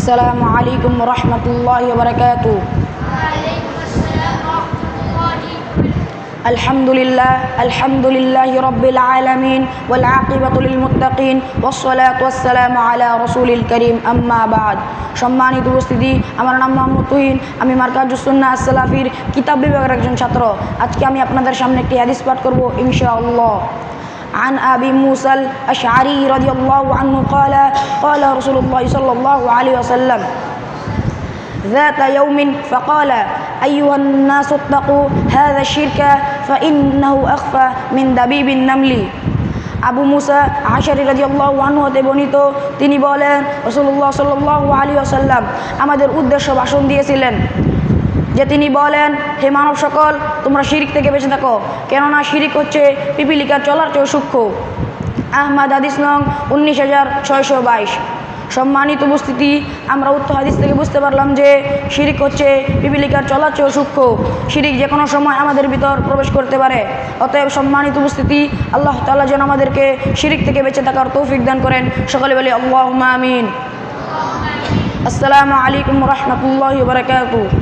السلام عليكم ورحمة الله وبركاته. الحمد لله رب العالمين والعاقبة للمتقين والصلاة والسلام على رسول الكريم أما بعد. সম্মানিত উপস্থিতি, আমার নাম মোহাম্মদ তুহিন। আমি মারকাজুস সুন্নাহ আস-সালাফির কিতাব বিভাগের একজন ছাত্র। আজকে আমি আপনাদের সামনে একটি হাদিস পাঠ করব ইনশাআল্লাহ। عن أبي موسى الأشعري رضي الله عنه قال قال رسول الله صلى الله عليه وسلم ذات يوم فقال أيها الناس اتقوا هذا الشرك فإنه أخفى من دبيب النمل. আবু মুসা আশআরী রাদিয়াল্লাহু আনহু হতে বর্ণিত, তিনি বলেন রাসূলুল্লাহ সাল্লাল্লাহু আলাইহি ওয়াসাল্লাম আমাদের উদ্দেশ্য ভাষণ দিয়েছিলেন যে তিনি বলেন, হে মানব সকল, তোমরা শিরিক থেকে বেঁচে থাকো, কেননা শিরিক হচ্ছে পিপিলিকার চলার চেয়ে সূক্ষ্ম। আহমদ হাদিস নং 19622। সম্মানিত উপস্থিতি, আমরা উক্ত হাদিস থেকে বুঝতে পারলাম যে শিরিক হচ্ছে পিপিলিকার চলার চেয়ে সূক্ষ্ম। শিরিক যে কোনো সময় আমাদের ভিতর প্রবেশ করতে পারে। অতএব সম্মানিত উপস্থিতি, আল্লাহ তাআলা যেন আমাদেরকে শিরিক থেকে বেঁচে থাকার তৌফিক দান করেন। সকলে বলি আল্লাহুম্মা আমিন। আসসালামু আলাইকুম ওয়া রাহমাতুল্লাহি ওয়া বারাকাতুহু।